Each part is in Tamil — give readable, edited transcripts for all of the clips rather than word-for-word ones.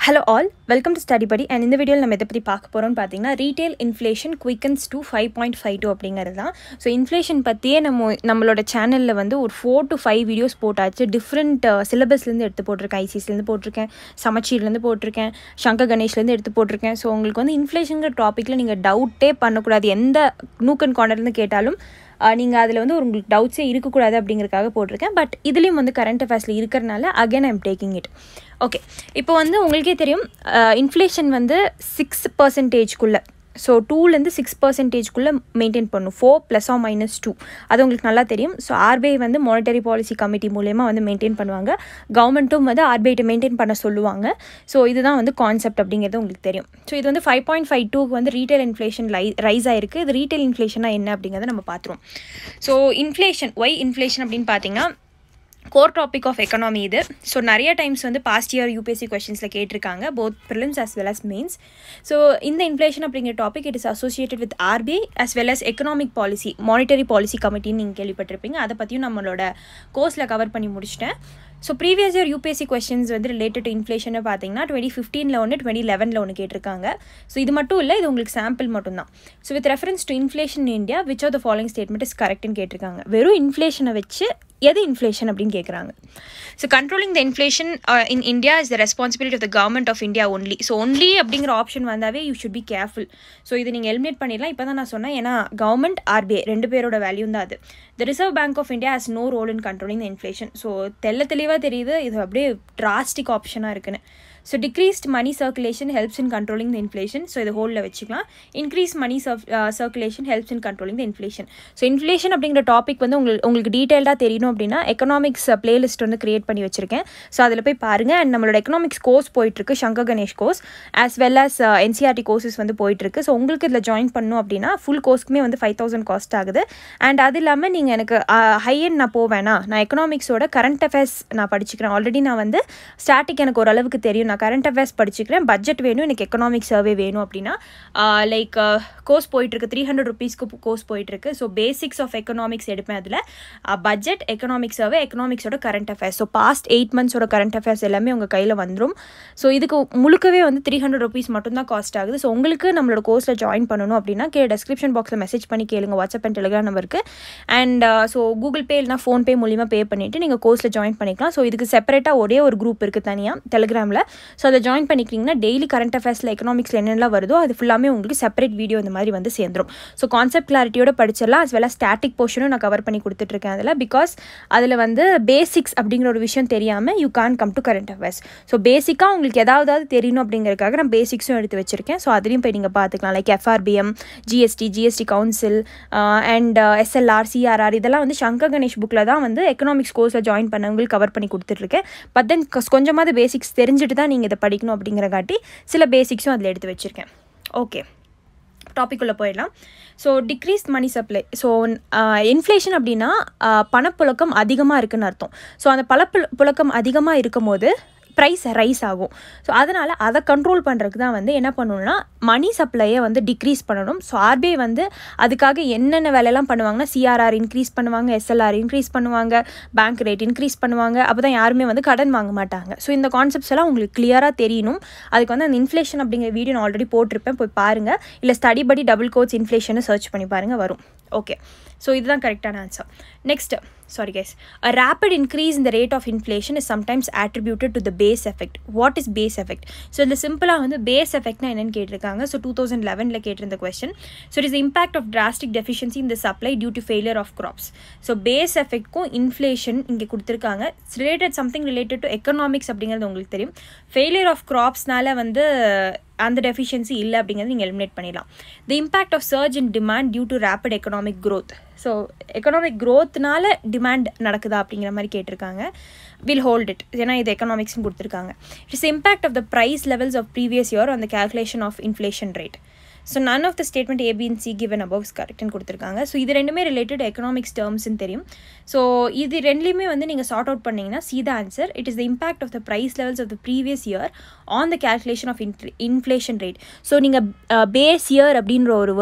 Hello all, welcome to Study Buddy and in the video நம்ம எதை பற்றி பார்க்க போகிறோம்னு பார்த்தீங்கன்னா ரீட்டைல் இன்ஃப்ளேஷன் குவிக்கன்ஸ் to 5.52 அப்படிங்கிறது தான். ஸோ இன்ஃப்ளேஷன் பற்றியே நம்மளோட சேனலில் வந்து ஒரு 4 to 5 வீடியோஸ் போட்டாச்சு. டிஃப்ரெண்ட் சிலபஸ்லேருந்து எடுத்து போட்டிருக்கேன், ஐசிஎஸ்லேருந்து போட்டிருக்கேன், சமச்சீர்லேருந்து போட்டிருக்கேன், சங்கர் கணேஷ்லேருந்து எடுத்து போட்டிருக்கேன். ஸோ உங்களுக்கு வந்து இன்ஃப்ளேஷனுங்கிற டாப்பிக்கில் நீங்கள் டவுட்டே பண்ணக்கூடாது. எந்த நூக் அண்ட் கார்னர்லேருந்து கேட்டாலும் நீங்கள் அதில் வந்து உங்களுக்கு டவுட்ஸே இருக்கக்கூடாது அப்படிங்கிறதுக்காக போட்டிருக்கேன். பட் இதுலேயும் வந்து கரண்ட் அஃபேர்ஸில் இருக்கிறனால again I am taking it. Okay, இப்போ வந்து உங்களுக்கே தெரியும் இன்ஃப்ளேஷன் வந்து 6%, ஸோ 2லேருந்து 6%குள்ளே மெயின்டைன் பண்ணும். 4 ± 2 அது உங்களுக்கு நல்லா தெரியும். ஸோ ஆர்பிஐ வந்து மானிட்டரி பாலிசி கமிட்டி மூலயமா வந்து மெயின்டைன் பண்ணுவாங்க. கவர்மெண்ட்டும் வந்து ஆர்பிஐட்டை மெயின்டைன் பண்ண சொல்லுவாங்க. ஸோ இதுதான் வந்து கான்செப்ட் அப்படிங்கிறது உங்களுக்கு தெரியும். ஸோ இது வந்து 5.52க்கு வந்து ரீட்டைல் இன்ஃப்ளேஷன் ரைஸ் ஆயிருக்கு. இது ரீட்டைல் இன்ஃப்ளேஷனாக என்ன அப்படிங்கிறத நம்ம பார்த்துருவோம். ஸோ இன்ஃப்ளேஷன் இன்ஃப்ளேஷன் அப்படின்னு பார்த்தீங்கன்னா கோர் டாபிக் ஆஃப் எக்கனாமி இது. ஸோ நிறைய டைம்ஸ் வந்து பாஸ்ட் இயர் யூபிஎஸ்சி கொஸ்டின்ஸில் கேட்டிருக்காங்க, both prelims as well as mains. So இந்த இன்ஃப்ளேஷன் அப்படிங்கிற topic it is associated with RBI as well as economic policy monetary policy கமிட்டின்னு நீங்கள் கேள்விப்பட்டிருப்பீங்க. அதை பற்றியும் நம்மளோட கோர்ஸில் கவர் பண்ணி முடிச்சிட்டேன். So previous year UPSC questions வந்து ரிலேட்டட் டு இன்ஃப்ளேஷனை பார்த்தீங்கன்னா 2015 ஒன்று 2011 ஒன்று கேட்டிருக்காங்க. ஸோ இது மட்டும் இல்லை, இது உங்களுக்கு சாம்பிள் மட்டும்தான். So with reference to inflation in India which are the following statement is கரெக்ட்னு கேட்டிருக்காங்க. வெறும் இன்ஃப்ளேஷனை வச்சு எது இன்ஃப்ளேஷன் அப்படின்னு கேட்குறாங்க. So controlling the inflation in India is the responsibility of the government of India only. So only அப்படிங்கிற ஆப்ஷன் வந்தாவே you should be careful. So இது நீங்கள் எலிமினேட் பண்ணிடலாம். இப்போ தான் நான் சொன்னேன், ஏன்னா கவர்மெண்ட் ஆர்பிஐ ரெண்டு பேரோட வேல்யூ தான் அது. The reserve bank of India has no role in controlling the inflation. So தெளிவாக தெரியுது இது அப்படியே டிராஸ்டிக் ஆப்ஷனாக இருக்குன்னு. So decreased money circulation helps in controlling the inflation. So இது ஹோலில் வச்சுக்கலாம். Increase money circulation helps in controlling the inflation. So inflation அப்படிங்கிற டாபிக் வந்து உங்களுக்கு டீட்டெயில்டாக தெரியணும் அப்படின்னா எக்கனாமிக்ஸ் பிளேலிஸ்ட் வந்து கிரியேட் பண்ணி வச்சிருக்கேன். ஸோ அதில் போய் பாருங்கள். அண்ட் நம்மளோட எக்கனாமிக்ஸ் கோர்ஸ் போயிட்டுருக்கு, Shankar Ganesh course as well as NCERT courses வந்து போயிட்டுருக்கு. ஸோ உங்களுக்கு இதில் ஜாயின் பண்ணணும் அப்படின்னா ஃபுல் கோர்ஸ்க்குமே வந்து 5,000 காஸ்ட் ஆகுது. அண்ட் அது இல்லாமல் நீங்கள் எனக்கு ஹை எண்ட் நான் போவேனா, நான் எக்கனாமிக்ஸோட கரண்ட் அஃபேர்ஸ் நான் படிச்சுக்கிறேன். ஆல்ரெடி நான் வந்து ஸ்டாட்டிக் எனக்கு ஓரளவுக்கு தெரியும், நான் கரண்ட் அஃபேர்ஸ் படிச்சுக்கிறேன், பட்ஜெட் வேணும், எனக்கு எக்கனாமிக் சர்வே வேணும் அப்படின்னா லைக் கோர்ஸ் போயிட்டுருக்கு. 300 rupeesக்கு கோர்ஸ் போயிட்டுருக்கு. ஸோ பேசிக்ஸ் ஆஃப் எக்கனாமிக்ஸ் எடுப்பேன். அதில் பட்ஜெட், எக்கனாமிக் சர்வே, எக்கனாமிக்ஸோட கரண்ட் அஃபேர்ஸ், ஸோ பாஸ்ட் 8 monthஸோட கரண்ட் அஃபேர்ஸ் எல்லாமே உங்கள் கையில் வந்துடும். ஸோ இதுக்கு முழுக்கவே வந்து 300 rupees மட்டும்தான் காஸ்ட் ஆகுது. ஸோ உங்களுக்கு நம்மளோட கோர்ஸில் ஜாயின் பண்ணணும் அப்படின்னா டிஸ்கிரிப்ஷன் பாக்ஸில் மெசேஜ் பண்ணி கேளுங்க, வாட்ஸ்அப் அண்ட் டெலிகிராம் நம்பருக்கு. அண்ட் ஸோ கூகுள் பே இல்லைனா ஃபோன்பே மூலிமா பே பண்ணிவிட்டு நீங்கள் கோர்ஸில் ஜாயின் பண்ணிக்கலாம். ஸோ இதுக்கு செப்பரேட்டாக ஒரே ஒரு குரூப் இருக்குது தனியாக டெலிகிராமில். ஸோ அதை ஜாயின் பண்ணிக்கிட்டிங்கன்னா டெய்லி கரண்ட் அஃபேர்ஸில் எக்கனாமிக்ஸில் என்னெல்லாம் வருதோ அது ஃபுல்லாமே உங்களுக்கு செப்பரேட் வீடியோ இந்த மாதிரி வந்து சேர்ந்துடும். ஸோ கான்செப்ட் கிளாரிட்டியோட படிச்சிடலாம். as well as ஸ்டாட்டிக் போர்ஷனும் நான் கவர் பண்ணி கொடுத்துட்ருக்கேன் அதில். பிகாஸ் அதில் வந்து பேசிக்ஸ் அப்படிங்கிற ஒரு விஷயம் தெரியாமல் you can't come to current affairs. So பேசிக்காக உங்களுக்கு ஏதாவது தெரியணும் அப்படிங்கிறதுக்காக நான் பேசிக்ஸும் எடுத்து வச்சிருக்கேன். ஸோ அதுலேயும் போய் நீங்கள் பார்த்துக்கலாம். Like FRBM, GST council and SLR, CRR இதெல்லாம் வந்து சங்கர் கணேஷ் புக்கில் தான் வந்து எக்கனாமிக்ஸ் கோர்ஸில் ஜாயின் பண்ணவங்களுக்கு கவர் பண்ணி கொடுத்துட்ருக்கேன். பட் தென் கொஞ்சமாவது பேசிக்ஸ் தெரிஞ்சுட்டு தான் நீங்கள் இதை படிக்கணும் அப்படிங்கிறகாட்டி சில பேசிக்ஸும் அதில் எடுத்து வச்சுருக்கேன். ஓகே, டாபிக் உள்ள போயிடலாம். So decrease money supply. So inflation அப்படின்னா பணப்புழக்கம் அதிகமாக இருக்குன்னு அர்த்தம். ஸோ அந்த பணப்புழக்கம் அதிகமாக இருக்கும் போது ப்ரைஸ் ரைஸ் ஆகும். ஸோ அதனால் அதை கண்ட்ரோல் பண்ணுறதுக்கு தான் வந்து என்ன பண்ணணும்னா மணி சப்ளையை வந்து டிக்ரீஸ் பண்ணணும். ஸோ ஆர்பிஐ வந்து அதுக்காக என்னென்ன வேலையெல்லாம் பண்ணுவாங்கன்னா சிஆர்ஆர் இன்க்ரீஸ் பண்ணுவாங்க, எஸ்எல்ஆர் இன்க்ரீஸ் பண்ணுவாங்க, பேங்க் ரேட் இன்க்ரீஸ் பண்ணுவாங்க. அப்போ தான் யாருமே வந்து கடன் வாங்க மாட்டாங்க. ஸோ இந்த கான்செப்ட்ஸ் எல்லாம் உங்களுக்கு கிளியராக தெரியணும். அதுக்கு வந்து அந்த இன்ஃப்ளேஷன் அப்படிங்கிற வீடியோ நான் ஆல்ரெடி போட்டிருப்பேன், போய் பாருங்கள். இல்லை ஸ்டடி படி டபுள் இன்ஃப்ளேஷனை சர்ச் பண்ணி பாருங்கள், வரும். ஓகே, ஸோ இதுதான் கரெக்டான answer. Next, sorry guys, a rapid increase in the rate of inflation is sometimes attributed to the base effect. What is base effect? So இந்த சிம்பிளாக வந்து base effect என்னன்னு கேட்டிருக்காங்க. ஸோ 2011 கேட்டிருந்த question. So it is the impact of drastic deficiency in the supply due to failure of crops. So base effectக்கும் இன்ஃப்ளேஷன் இங்கே கொடுத்துருக்காங்க. something related to economics அப்படிங்கிறது உங்களுக்கு தெரியும். failure of cropsனால வந்து அந்த டெஃபிஷியன்சி இல்லை அப்படிங்கிறது நீங்கள் எலிமினேட் பண்ணிடலாம். The impact of surge in demand due to rapid economic growth. So economic க்ரோத்னால டிமாண்ட் நடக்குதா அப்படிங்கிற மாதிரி கேட்டிருக்காங்க. வில் ஹோல்ட் இட், ஏன்னா இது எக்கனாமிக்ஸ்னு கொடுத்துருக்காங்க. It's impact of the price levels of previous year on the calculation of inflation rate. So none of the statement A, B and C given above is correct ன்னு கொடுத்துருக்காங்க. ஸோ இது ரெண்டுமே ரிலேட்டட் எக்கனாமிக்ஸ் டேர்ம்ஸ்ன்னு தெரியும். ஸோ இது ரெண்டுலேயுமே வந்து நீங்கள் சார்ட் அவுட் பண்ணிங்கன்னா see the answer. It is the impact of the price levels of the previous year on the calculation of inflation rate. So நீங்கள் பேஸ் இயர் அப்படின்ற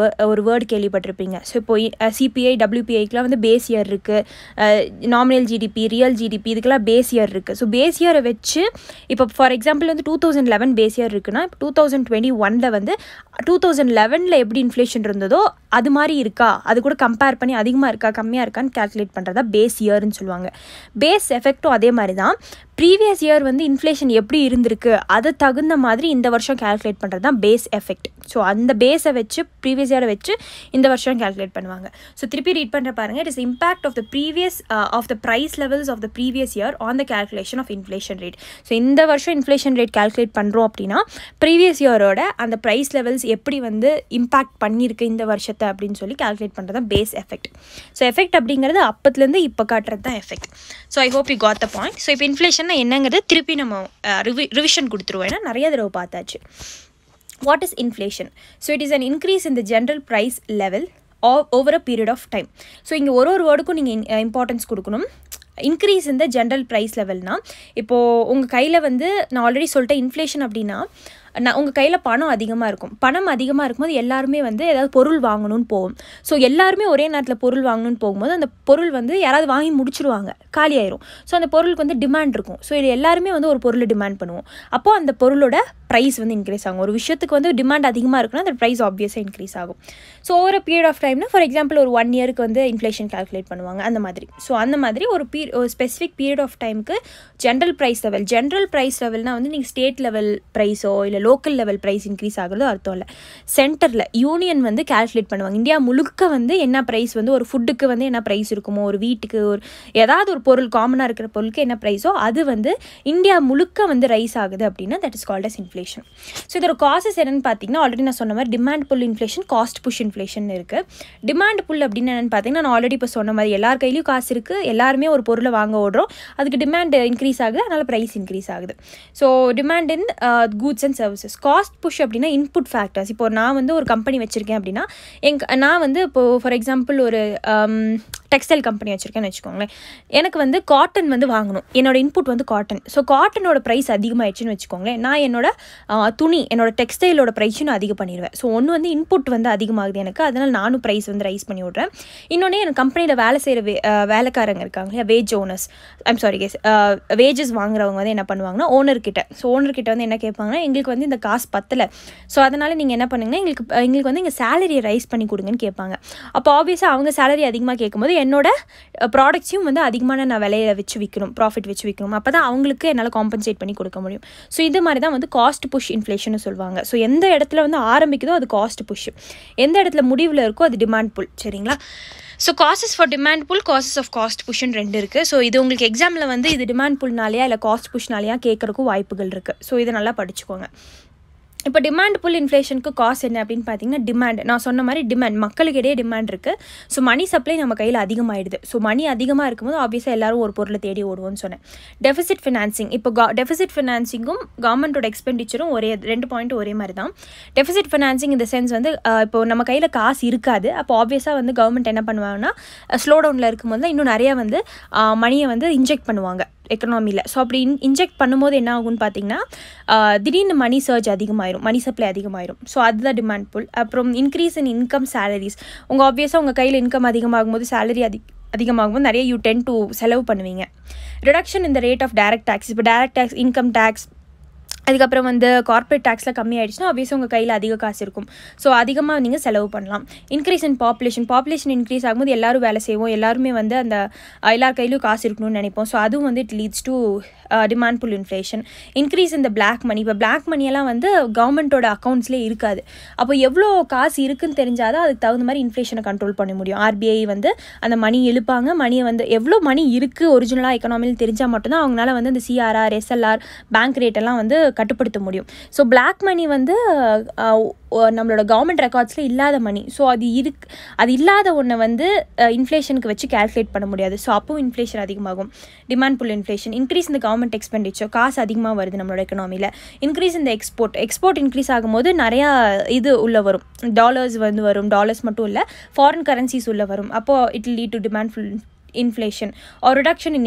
ஒரு வேர்டு கேள்விப்பட்டிருப்பீங்க. ஸோ இப்போ சிபிஐ டபிள்யூபிஐக்கெலாம் வந்து பேஸ் இயர் இருக்குது, நாமினல் ஜிடிபி, ரியல் ஜிடிபி, இதுக்கெல்லாம் பேஸ் இயர் இருக்குது. ஸோ பேஸ் இயரை வச்சு இப்போ ஃபார் எக்ஸாம்பிள் வந்து 2011 பேஸ் இயர் இருக்குன்னா இப்போ 2021 வந்து 2011 எப்படி இன்ஃப்ளேஷன் இருந்ததோ அது மாதிரி இருக்கா, அது கூட கம்பேர் பண்ணி அதிகமாக இருக்கா கம்மியாக இருக்கான்னு கேல்குலேட் பண்ணுறதா பேஸ் இயர்னு சொல்லுவாங்க. பேஸ் எஃபெக்டும் அதே மாதிரி தான். ப்ரீவியஸ் இயர் வந்து இன்ஃப்ளேஷன் எப்படி இருந்திருக்கு அது தகுந்த மாதிரி இந்த வருஷம் கேல்குலேட் பண்ணுறது தான் பேஸ் எஃபெக்ட். ஸோ அந்த பேஸை வச்சு ப்ரீவியஸ் இயரை வச்சு இந்த வருஷம் கேல்குலேட் பண்ணுவாங்க. ஸோ திருப்பி ரீட் பண்ணுற பாருங்கள். It is impact of the previous of the price levels of the previous year on the calculation of inflation rate. So இந்த வருஷம் இன்ஃப்ளேஷன் ரேட் கேல்குலேட் பண்ணுறோம் அப்படின்னா ப்ரீவியஸ் இயரோட அந்த ப்ரைஸ் லெவல்ஸ் எப்படி வந்து இம்பாக்ட் பண்ணியிருக்கு இந்த வருஷத்தை அப்படின்னு சொல்லி கேல்குலேட் பண்ணுறது தான் பேஸ் எஃபெக்ட். ஸோ எஃபெக்ட் அப்படிங்கிறது அப்பத்துலேருந்து இப்போ காட்டுறது தான் effect. So I hope you got the point. So இப்போ இன்ஃப்ளேஷன் என்னங்கிறது திருப்பி நம்ம ரிவிஷன் கொடுத்துருவோம், ஏன்னா நிறைய தடவை பார்த்தாச்சு. What is inflation? So it is an increase in the general price level over a period of time. So இங்கே ஒரு வேர்டுக்கும் நீங்கள் இம்பார்ட்டன்ஸ் கொடுக்கணும். இன்க்ரீஸ் இந்த ஜென்ரல் ப்ரைஸ் லெவல்னால் இப்போது உங்கள் கையில் வந்து நான் ஆல்ரெடி சொல்லிட்டேன் இன்ஃப்ளேஷன் அப்படின்னா உங்கள் கையில் பணம் அதிகமாக இருக்கும். பணம் அதிகமாக இருக்கும்போது எல்லாருமே வந்து ஏதாவது பொருள் வாங்கணும்னு போகும். ஸோ எல்லாருமே ஒரே நேரத்தில் பொருள் வாங்கணும்னு போகும்போது அந்த பொருள் வந்து யாராவது வாங்கி முடிச்சுடுவாங்க, காலி ஆயிரும். ஸோ அந்த பொருளுக்கு வந்து டிமாண்ட் இருக்கும். ஸோ இது எல்லாருமே வந்து ஒரு பொருளை டிமாண்ட் பண்ணுவோம். அப்போது அந்த பொருளோட ப்ரைஸ் வந்து இன்க்ரீஸ் ஆகும். ஒரு விஷயத்துக்கு வந்து டிமாண்ட் அதிகமாக இருக்குன்னா அந்த ப்ரைஸ் ஆப்வியஸாக இன்க்ரீஸ் ஆகும். So over a period of டைம்னா ஃபார் எக்ஸாம்பிள் ஒரு 1 இயருக்கு வந்து இன்ஃப்ளேஷன் கால்குலேட் பண்ணுவாங்க அந்த மாதிரி. ஸோ அந்த மாதிரி ஒரு ஸ்பெசிஃபிக் பீரியட் ஆஃப் டைமுக்கு ஜென்ரல் ப்ரைஸ் லெவல்னால் வந்து நீங்கள் ஸ்டேட் லெவல் ப்ரைஸோ இல்லை லோக்கல் லெவல் ப்ரைஸ் இன்க்ரீஸ் ஆகுறது அர்த்தம் இல்லை. சென்டரில் யூனியன் வந்து கால்குலேட் பண்ணுவாங்க. இந்தியா முழுக்க வந்து என்ன ப்ரைஸ் வந்து ஒரு ஃபுட்டுக்கு வந்து என்ன ப்ரைஸ் இருக்குமோ, ஒரு வீட்டுக்கு ஒரு ஏதாவது ஒரு பொருள் காமனாக இருக்கிற பொருளுக்கு என்ன ப்ரைஸோ அது வந்து இந்தியா முழுக்க வந்து ரைஸ் ஆகுது அப்படின்னா that is called as inflation. So இதோட காசஸ் என்னென்னு பார்த்தீங்கன்னா ஆல்ரெடி நான் சொன்ன மாதிரி demand pull inflation, cost push inflation இருக்குது. டிமாண்ட் புல் அப்படின்னு என்னென்னு பார்த்தீங்கன்னா நான் ஆல்ரெடி இப்போ சொன்ன மாதிரி எல்லார் கையிலையும் காசு இருக்குது, எல்லாருமே ஒரு பொருளை வாங்க ஓடுறோம், அதுக்கு டிமாண்ட் இன்க்ரீஸ் ஆகுது, அதனால் ப்ரைஸ் இன்க்ரீஸ் ஆகுது. So demand in goods and services. Cost push அப்படின்னா இன்புட் ஃபேக்டர்ஸ். இப்போ நான் வந்து ஒரு கம்பெனி வச்சுருக்கேன் அப்படின்னா நான் வந்து இப்போது ஃபார் எக்ஸாம்பிள் ஒரு டெக்ஸ்டைல் கம்பெனி வச்சுருக்கேன்னு வச்சுக்கோங்களேன். எனக்கு வந்து காட்டன் வந்து வாங்கணும், என்னோட இன்புட் வந்து காட்டன். ஸோ காட்டனோட ப்ரைஸ் அதிகமாகிடுச்சுன்னு வச்சுக்கோங்களேன், நான் என்னோட துணி என்னோட டெக்ஸ்டைலோட ப்ரைஸும் நான் அதிகம் பண்ணிடுவேன். ஸோ ஒன்று வந்து இன்புட் வந்து அதிகமாகுது எனக்கு, அதனால் நானும் ப்ரைஸ் வந்து ரைஸ் பண்ணி விட்றேன். இன்னொன்று எனக்கு கம்பெனியில் வேலை செய்கிற வேலைக்காரங்க இருக்காங்க இல்லையா, வேஜ் ஓனர்ஸ், வேஜஸ் வாங்குறவங்க வந்து என்ன பண்ணுவாங்கன்னா ஓனர்கிட்ட வந்து என்ன கேட்பாங்கன்னா எங்களுக்கு வந்து இந்த காசு பத்தலை, ஸோ அதனால் நீங்கள் என்ன பண்ணுங்கன்னா எங்களுக்கு வந்து எங்கள் சேலரியை ரைஸ் பண்ணி கொடுங்கன்னு கேட்பாங்க. அப்போ ஆப்வியஸாக அவங்க சேலரி அதிகமாக கேட்கும்போது என்னோட ப்ராடக்ட்ஸையும் வந்து அதிகமான நான் விலையை வச்சு விற்கணும், ப்ராஃபிட் வச்சு விற்கணும். அப்போ தான் அவங்களுக்கு என்னால் காம்பன்சேட் பண்ணி கொடுக்க முடியும். ஸோ இது மாதிரி தான் வந்து காஸ்ட் புஷ் இன்ஃப்ளேஷன் சொல்லுவாங்க. ஸோ எந்த இடத்துல வந்து ஆரம்பிக்குதோ அது காஸ்ட் புஷ், எந்த இடத்துல முடிவில் இருக்கோ அது டிமாண்ட் புல். சரிங்களா? So causes for demand pull, causes of cost புஷ்ன்னு 2 இருக்குது. ஸோ இது உங்களுக்கு எக்ஸாமில் வந்து இது டிமாண்ட் புல்னாலையா இல்லை காஸ்ட் புஷ்னாலையா கேட்குறக்கும் வாய்ப்புகள் இருக்குது. ஸோ இதை நல்லா படிச்சுக்கோங்க. இப்போ டிமாண்ட் புல் இன்ஃப்ளேஷனுக்கு காசு என்ன அப்படின்னு பார்த்தீங்கன்னா டிமாண்ட், நான் சொன்ன மாதிரி டிமாண்ட், மக்களுக்கு இடையே டிமாண்ட் இருக்குது. ஸோ மணி சப்ளை நம்ம கையில் அதிகமாகிடுது. ஸோ மணி அதிகமாக இருக்கும்போது ஆப்வியஸாக எல்லாரும் ஒரு பொருளை தேடி ஓடுவோம்னு சொன்னேன். டெஃபிசிட் ஃபினான்சிங், இப்போ டெஃபிசிட் ஃபினான்சிங்கும் கவர்மெண்ட்டோட எக்ஸ்பெண்டிச்சரும் 2 பாயிண்ட் ஒரே மாதிரி தான். டெஃபிசிட் ஃபினான்சிங் இந்த சென்ஸ் வந்து இப்போ நம்ம கையில் காசு இருக்காது, அப்போ ஆப்வியஸாக வந்து கவர்மெண்ட் என்ன பண்ணுவாங்கன்னா ஸ்லோ டவுனில் இருக்கும்போது தான் இன்னும் நிறையா வந்து மணியை வந்து இன்ஜெக்ட் பண்ணுவாங்க எக்கனாமியில். ஸோ அப்படி இன்ஜெக்ட் பண்ணும்போது என்ன ஆகும்னு பார்த்தீங்கன்னா திடீர்னு மணி சர்ஜ் அதிகமாயிரும், மணி சப்ளை அதிகமாயிரும். ஸோ அதுதான் டிமாண்ட் புல். அப்புறம் இன்க்ரீஸ் இன் இன்கம் சேலரிஸ், ஆப்வியஸாக உங்கள் கையில் இன்கம் அதிகமாகும் போது சேலரி அதிகமாகும்போது நிறைய யூ டென் டு செலவு பண்ணுவீங்க. ரிடக்ஷன் இந்த ரேட் ஆஃப் டைரக்ட் டேக்ஸ், இப்போ டைரக்ட் டேக்ஸ், இன்கம் டேக்ஸ், அதுக்கப்புறம் வந்து கார்ப்பரேட் டேக்ஸில் கம்மி ஆகிடுச்சுன்னா ஆப்வியஸாக உங்கள் கையில் அதிக காசு இருக்கும். ஸோ அதிகமாக நீங்கள் செலவு பண்ணலாம். இன்க்ரீஸ் இன் பாப்புலேஷன் இன்க்ரீஸ் ஆகும்போது எல்லோரும் வேலை செய்வோம், எல்லாருமே வந்து அந்த எல்லார் கையிலும் காசு இருக்கணும்னு நினைப்போம். ஸோ அதுவும் வந்து it leads to demand pull inflation. Increase இந்த பிளாக் மணி, இப்போ பிளாக் மணியெல்லாம் வந்து கவர்மெண்ட்டோட அக்கௌண்ட்ஸ்லேயே இருக்காது. அப்போ எவ்வளோ காசு இருக்குன்னு தெரிஞ்சால் தான் அதுக்கு தகுந்த மாதிரி இன்ஃப்ளேஷனை கண்ட்ரோல் பண்ண முடியும். ஆர்பிஐ வந்து அந்த மணி எழுப்பாங்க, மணியை வந்து எவ்வளோ மணி இருக்குது ஒரிஜினலாக எக்கனாமியில் தெரிஞ்சால் மட்டும்தான் அவங்களால வந்து அந்த சிஆர்ஆர், எஸ்எல்ஆர், பேங்க் ரேட்டெல்லாம் வந்து கட்டுப்படுத்த முடியும். ஸோ பிளாக் மணி வந்து நம்மளோட கவர்மெண்ட் ரெக்கார்ட்ஸில் இல்லாத மணி. ஸோ அது இல்லாத ஒன்றை வந்து இன்ஃப்ளேஷனுக்கு வச்சு கேல்குலேட் பண்ண முடியாது. ஸோ அப்போவும் இன்ஃப்ளேஷன் அதிகமாகும். டிமாண்ட் புல் இன்ஃப்ளேஷன், இன்க்ரீஸ் இந்த கவர்மெண்ட் எக்ஸ்பெண்டிச்சர், காசு அதிகமாக வருது நம்மளோட எக்கனாமியில். இன்க்ரீஸ் இந்த எக்ஸ்போர்ட் இன்க்ரீஸ் ஆகும்போது நிறையா இது உள்ளே வரும், டாலர்ஸ் வந்து வரும். டாலர்ஸ் மட்டும் இல்லை, ஃபாரின் கரன்சிஸ் உள்ளே வரும். அப்போது it lead to demand pull inflation or reduction in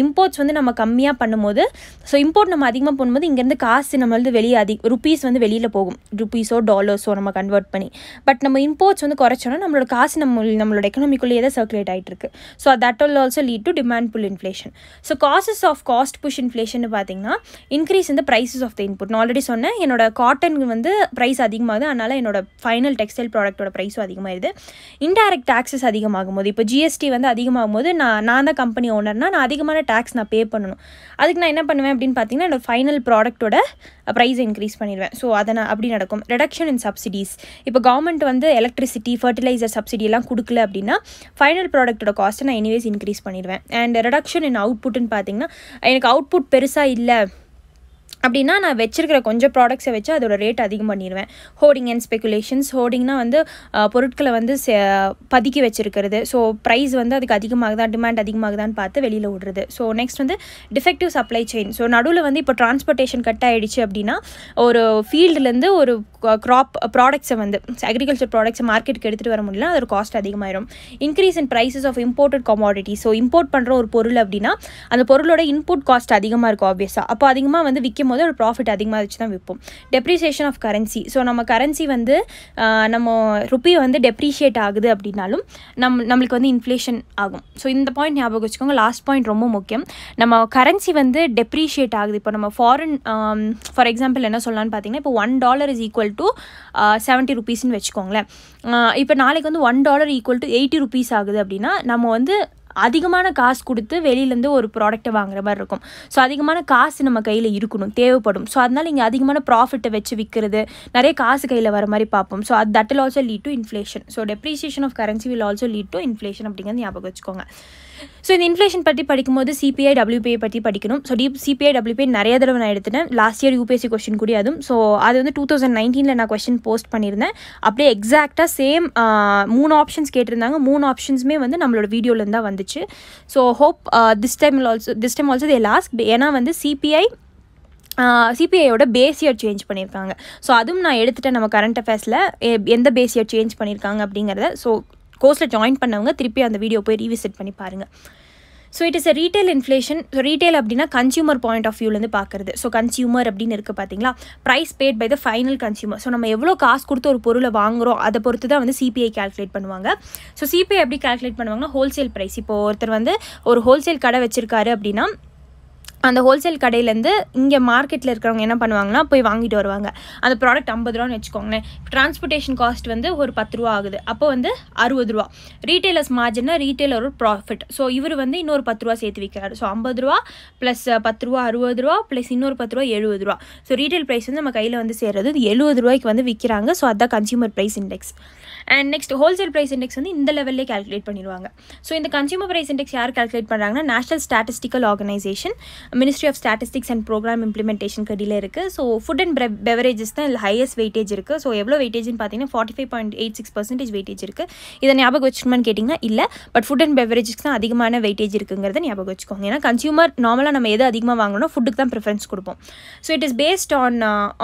imports வந்து நம்ம கம்மியாக பண்ணும்போது, ஸோ இம்போர்ட் நம்ம அதிகமாக பண்ணும்போது இங்கேருந்து காசு நம்ம வந்து வெளியே ருப்பீஸ் வந்து வெளியில் போகும், ருப்பீஸோ டாலர்ஸோ நம்ம கன்வெர்ட் பண்ணி. பட் நம்ம இம்போர்ட்ஸ் வந்து குறைச்சோன்னா நம்மளோட காசு நம்மளோட எக்கனாமிக்குள்ளேயே தான் சர்க்குலேட் ஆகிட்டு இருக்கு. So that will also lead to demand pull inflation. So causes of cost push inflation பார்த்தீங்கன்னா இன்க்ரீஸ் இந்த ப்ரைஸஸ் ஆஃப் த இன்புட். நான் ஆல்ரெடி சொன்னேன், என்னோட காட்டன் வந்து ப்ரைஸ் அதிகமாகுது, அதனால் என்னோட ஃபைனல் டெக்ஸ்டைல் ப்ராடக்ட்டோட ப்ரைஸும் அதிகமாகிடுது. இன்டைரக்ட் டாக்ஸஸ் அதிகமாகும் போது, இப்போ ஜிஎஸ்டி வந்து அதிகமாகும் போது நான் தான் கம்பெனி ஓனர்னா நான் அதிகமான டேக்ஸ் நான் பே பண்ணணும். அதுக்கு நான் என்ன பண்ணுவேன் அப்படின்னு பார்த்தீங்கன்னா, என்னோட ஃபைனல் ப்ராடக்ட்டோட ப்ரைஸை இன்க்ரீஸ் பண்ணிடுவேன். ஸோ அதை நான் அப்படி நடக்கும். ரிடக்ஷன் இன் சப்சிடிஸ், இப்போ கவர்மெண்ட் வந்து எலக்ட்ரிசிட்டி, ஃபர்டிலைசர் சப்சிடி எல்லாம் கொடுக்கல அப்படின்னா ஃபைனல் ப்ராடக்ட்டோட காஸ்ட்டை நான் எனிவேஸ் இன்க்ரீஸ் பண்ணிடுவேன். அண்ட் ரிடக்ஷன் இன் அவுட்புட்னு பார்த்தீங்கன்னா, எனக்கு அவுட்புட் பெருசாக இல்லை அப்படின்னா நான் வச்சிருக்கிற கொஞ்சம் ப்ராடக்ட்ஸை வச்சு அதோட ரேட் அதிகம் பண்ணிடுவேன். ஹோர்டிங் அண்ட் ஸ்பெகுலேஷன்ஸ், ஹோர்டிங்னா வந்து பொருட்களை வந்து பதுக்கி வச்சிருக்கிறது. ஸோ ப்ரைஸ் வந்து அதுக்கு அதிகமாகுதா, டிமாண்ட் அதிகமாகுதான்னு பார்த்து வெளியில் விடுறது. ஸோ நெக்ஸ்ட் வந்து டிஃபெக்டிவ் சப்ளை செயின். ஸோ நடுவில் வந்து இப்போ டிரான்ஸ்போர்ட்டேஷன் கட் ஆகிடுச்சு அப்படின்னா ஒரு ஃபீல்டுலேருந்து ஒரு ப்ராடக்ட்ஸை வந்து அக்ரிகல்ச்சர் ப்ராடக்ட்ஸை மார்க்கெட்டுக்கு எடுத்துகிட்டு வர முடியல, அதோட காஸ்ட் அதிகமாயிரும். Increase in prices of imported commodity. So import பண்ணுற ஒரு பொருள் அப்படின்னா அந்த பொருளோட இன்புட் காஸ்ட் அதிகமாக இருக்கும் ஆப்வியஸாக. அப்போ அதிகமாக வந்து விற்கும் போது ஒரு ப்ராஃபிட் அதிகமாக வச்சு தான் விற்போம். Depreciation of currency. ஸோ நம்ம கரன்சி வந்து நம்ம ருப்பி வந்து டெப்ரிஷியேட் ஆகுது அப்படின்னாலும் நம்மளுக்கு வந்து இன்ஃப்ளேஷன் ஆகும். ஸோ இந்த பாயிண்ட் ஞாபகம் வச்சுக்கோங்க. லாஸ்ட் பாயிண்ட் ரொம்ப முக்கியம். நம்ம கரன்சி வந்து டெப்ரிஷியேட் ஆகுது. இப்போ நம்ம ஃபாரின் ஃபார் எக்ஸாம்பிள் என்ன சொல்லலாம்னு பார்த்தீங்கன்னா, இப்போ $1 இஸ் ஈக்குவல் டு 70 rupeesன்னு வச்சுக்கோங்களேன். இப்போ நாளைக்கு வந்து $1 ஈக்குவல் டு 80 rupees ஆகுது அப்படின்னா நம்ம வந்து அதிகமான காசு கொடுத்து வெளியிலேருந்து ஒரு ப்ராடக்ட்டை வாங்குற மாதிரி இருக்கும். ஸோ அதிகமான காசு நம்ம கையில் இருக்கணும், தேவைப்படும். ஸோ அதனால் இங்கே அதிகமான ப்ராஃபிட்டை வச்சு விற்கிறது, நிறைய காசு கையில் வர மாதிரி பார்ப்போம். So that will also lead to inflation. So depreciation of currency will also lead to inflation அப்படிங்கிறது ஞாபகம் வச்சுக்கோங்க. ஸோ இந்த இன்ஃப்ளேஷன் பற்றி படிக்கும்போது சிபிஐ டபிள்யூபிஐ பற்றி படிக்கணும். ஸோ சிபிஐ டபிள்யூபிஐ நிறைய தடவை நான் எடுத்துட்டேன். லாஸ்ட் இயர் யூபிஎஸ்சி கொஸ்டின் கூட அதுவும். ஸோ அது வந்து 2019 நான் கொஸ்டின் போஸ்ட் பண்ணியிருந்தேன். அப்படியே எக்ஸாக்டாக சேம் 3 ஆப்ஷன்ஸ் கேட்டிருந்தாங்க. 3 ஆப்ஷன்ஸுமே வந்து நம்மளோட வீடியோலேருந்து தான் வந்துச்சு. So hope this time also they lost. ஏன்னா வந்து சிபிஐயோட பேஸ் இயர் சேஞ்ச் பண்ணியிருக்காங்க. ஸோ அதுவும் நான் எடுத்துகிட்டேன். நம்ம கரண்ட் அஃபேர்ஸில் எந்த பேஸ் இயர் சேஞ்ச் பண்ணியிருக்காங்க அப்படிங்கிறத. ஸோ கோர்ஸில் ஜாயின் பண்ணவங்க திருப்பி அந்த வீடியோ போய் ரீவிசிட் பண்ணி பாருங்கள். So it is retail inflation. So retail அப்படின்னா கன்சியூமர் பாயிண்ட் ஆஃப் வியூலேருந்து பார்க்குறது. ஸோ கன்சியூமர் அப்படின்னு இருக்குது பார்த்தீங்களா, price paid by the final consumer. So நம்ம எவ்வளோ காசு கொடுத்து ஒரு பொருளை வாங்குகிறோம் அதை பொறுத்து தான் வந்து சிபிஐ கேல்குலேட் பண்ணுவாங்க. ஸோ சிபிஐ எப்படி கேல்குலேட் பண்ணுவாங்கன்னா, ஹோல்சேல் ப்ரைஸ். இப்போ ஒருத்தர் வந்து ஒரு ஹோல்சேல் கடை வச்சுருக்காரு அப்படின்னா அந்த ஹோல்சேல் கடையிலேருந்து இங்கே மார்க்கெட்டில் இருக்கிறவங்க என்ன பண்ணுவாங்கன்னா போய் வாங்கிட்டு வருவாங்க. அந்த ப்ராடக்ட் 50 ரூபான்னு வச்சுக்கோங்களேன். டிரான்ஸ்போர்ட்டேஷன் காஸ்ட் வந்து ஒரு 10 ரூபா ஆகுது. அப்போ வந்து 60 ரூபா. ரீட்டைலர்ஸ் மார்ஜின்னா ரீட்டைலர் ஒரு ப்ராஃபிட். ஸோ இவர் வந்து இன்னொரு 10 ரூபா சேர்த்து விற்கிறாரு. ஸோ 50 ரூபா ப்ளஸ் 10 ரூபா 60 ரூபா ப்ளஸ் இன்னொரு 10 ரூபா 70 ரூபா. ஸோ ரீட்டைல் ப்ரைஸ் வந்து நம்ம கையில் வந்து சேர்றது 70 ரூபாய்க்கு வந்து விற்கிறாங்க. ஸோ அதுதான் consumer price index. And next wholesale price index வந்து இந்த லெவல்லே கேல்குலேட் பண்ணிடுவாங்க. ஸோ இந்த கன்சியூமர் ப்ரைஸ் இண்டெக்ஸ் யார் கேல்குலேட் பண்ணுறாங்கன்னா, national statistical organisation, ministry of statistics and programme implementation கடியில் இருக்குது. ஸோ ஃபுட் அண்ட் பெவரேஜஸ் தான் இதில் ஹையஸ்ட் வெயிட்டேஜ் இருக்குது. ஸோ எவ்வளோ வெயிட்டேஜ்னு பார்த்தீங்கன்னா 45.86% வெயிட்டேஜ் இருக்குது. இதை ஞாபகம் வச்சுக்கணுமான்னு கேட்டிங்கன்னா இல்லை. பட் ஃபுட் அண்ட் பெவரேஜஸ்க்கு தான் அதிகமான வெயிட்டேஜ் இருக்குங்கிறத ஞாபகம் வச்சுக்கோங்க. ஏன்னா கன்சியூமர் நார்மலாக நம்ம எது அதிகமாக வாங்கணும், ஃபுட்டுக்கு தான் ப்ரிஃபரன்ஸ் கொடுப்போம். So it is based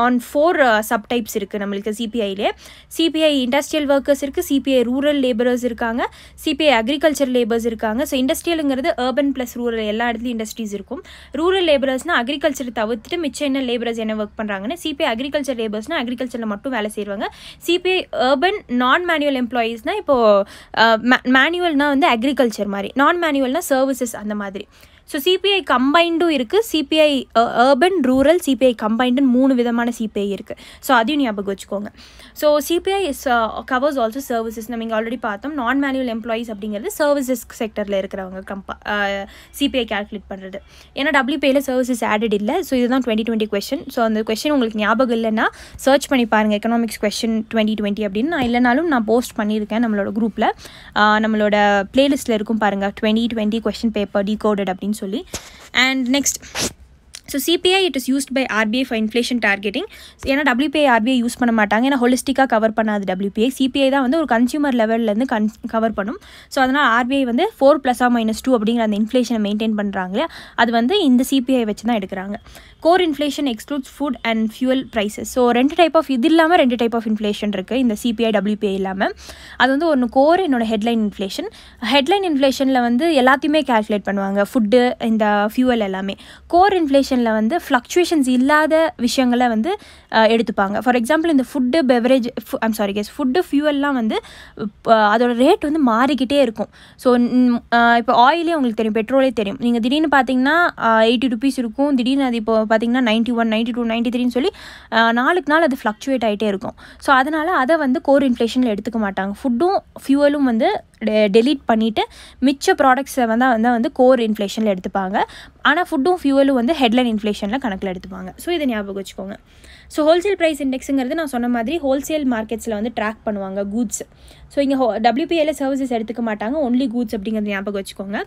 on 4 subtypes இருக்குது நம்மளுக்கு சிபிஐலே. சிபிஐ இண்டஸ்ட்ரியல் ஒர்க்கர்ஸ் இருக்குது, சிபிஐ ரூரல் லேபரர்ஸ் இருக்காங்க, சிபிஐ அக்ரிகல்ச்சர் லேபர்ஸ் இருக்காங்க. ஸோ இண்டஸ்ட்ரியலுங்கிறது அர்பன் ப்ளஸ் ரூரல், எல்லா இடத்துலையும் இண்டஸ்ட்ரீஸ் இருக்கும். ரூரல் லேபரர்ஸ்னால் அக்ரிகல்ச்சர் தவிர்த்துட்டு மிச்சம் என்ன லேபரர்ஸ் என்ன ஒர்க் பண்ணுறாங்கன்னு. சிபிஐ அக்ரிகல்ச்சர் லேபர்ஸ்னால் அக்ரிகல்ச்சரில் மட்டும் வேலை செய்வாங்க. சிபிஐ அர்பன் நான் மேனுவல் எம்ப்ளாயீஸ்னால் இப்போது மேனுவல்னால் வந்து அக்ரிகல்ச்சர் மாதிரி, நான் மேனுவல்னால் சர்வீசஸ் அந்த மாதிரி. ஸோ சிபிஐ கம்பைண்டும் இருக்குது, சிபிஐ அர்பன் ரூரல், சிபிஐ கம்பைண்டுன்னு 3 விதமான சிபிஐ இருக்குது. ஸோ அதையும் ஞாபகம் வச்சுக்கோங்க. So CBI is covers also services. நம்ம இங்கே ஆல்ரெடி பார்த்தோம். நான் மேனுவல் எம்ப்ளாயீஸ் அப்படிங்கிறது சர்வீசஸ் செக்டரில் இருக்கிறவங்க சிபிஐ கேல்குலேட் பண்ணுறது. ஏன்னா டபிள்யூபிஐயில் சர்வீசஸ் ஆடட் இல்லை. ஸோ இதுதான் 2020 கொஸ்டின். ஸோ அந்த கொஸ்டின் உங்களுக்கு ஞாபகம் இல்லைன்னா சர்ச் பண்ணி பாருங்கள், எக்கனாமிக்ஸ் கொஸ்டின் 2020 அப்படின்னு. நான் இல்லைனாலும் நான் போஸ்ட் பண்ணியிருக்கேன் நம்மளோட குரூப்பில், நம்மளோட பிளேலிஸ்ட்டில் இருக்கும் பாருங்கள், 2020 கொஸ்டின் பேப்பர் டிகோடட் அப்படின்னு சொல்லி. And next so CPI it is used by RBI for inflation targeting. ஏன்னா WPI ஆர்பிஐ யூஸ் பண்ண மாட்டாங்க, ஏன்னா ஹோலிஸ்டிக்காக கவர் பண்ணாது WPI. சிபிஐ தான் வந்து ஒரு கன்சியூமர் லெவல்லேருந்து கவர் பண்ணும். ஸோ அதனால் ஆர்பிஐ வந்து 4 + 2 அப்படிங்கிற அந்த இன்ஃப்ளேஷனை மெயின்டைன் பண்ணுறாங்களே, அது வந்து இந்த சிபிஐ வச்சு தான் எடுக்கிறாங்க. Core inflation excludes food and fuel prices. So 2 type of இது இல்லாமல் 2 டைப் ஆஃப் இன்ஃப்ளேஷன் இருக்குது இந்த சிபிஐ WPI இல்லாமல். அது வந்து ஒன்று கோர், என்னோட ஹெட்லைன் இன்ஃப்ளேஷன். ஹெட்லைன் இன்ஃப்ளேஷனில் வந்து எல்லாத்தையுமே கால்குலேட் பண்ணுவாங்க, ஃபுட்டு, இந்த ஃபியூவல் எல்லாமே. கோர் இன்ஃப்ளேஷனில் வந்து ஃப்ளக்சுவேஷன்ஸ் இல்லாத விஷயங்களை வந்து எடுத்துப்பாங்க. ஃபார் எக்ஸாம்பிள் இந்த ஃபுட்டு, பெவரேஜ், ஃபுட்டு, ஃபியூவல்லாம் வந்து அதோட ரேட் வந்து மாறிக்கிட்டே இருக்கும். ஸோ இப்போ ஆயிலே உங்களுக்கு தெரியும், பெட்ரோலே தெரியும். நீங்கள் திடீர்னு பார்த்தீங்கன்னா 80 rupees இருக்கும், திடீர்னு அது இப்போ பார்த்தீங்கன்னா 91, 92, 93 சொல்லி நாளுக்கு நாள் அது ஃப்ளக்சுவேட் ஆகிட்டே இருக்கும். ஸோ அதனால் அதை வந்து கோர் இன்ஃப்ளேஷனில் எடுத்துக்க மாட்டாங்க. ஃபுட்டும் ஃபியூவலும் வந்து டெலீட் பண்ணிவிட்டு மிச்ச ப்ராடக்ட்ஸை வந்து கோர் இன்ஃப்ளேஷனில் எடுத்துப்பாங்க. ஆனால் ஃபுட்டும் ஃபியூவலும் வந்து ஹெட்லைன் இன்ஃப்ளேஷனில் கணக்கில் எடுத்துப்பாங்க. ஸோ இதை ஞாபகம் வச்சுக்கோங்க. ஸோ ஹோல்சேல் ப்ரைஸ் இண்டெக்ஸுங்கிறது நான் சொன்ன மாதிரி ஹோல்சேல் மார்க்கெட்ஸில் வந்து ட்ராக் பண்ணுவாங்க கூட்ஸ். ஸோ இங்கே WPIயில் சர்வீசஸ் எடுத்துக்க மாட்டாங்க, ஒன்லி கூட்ஸ் அப்படிங்கிறது ஞாபகம் வச்சுக்கோங்க.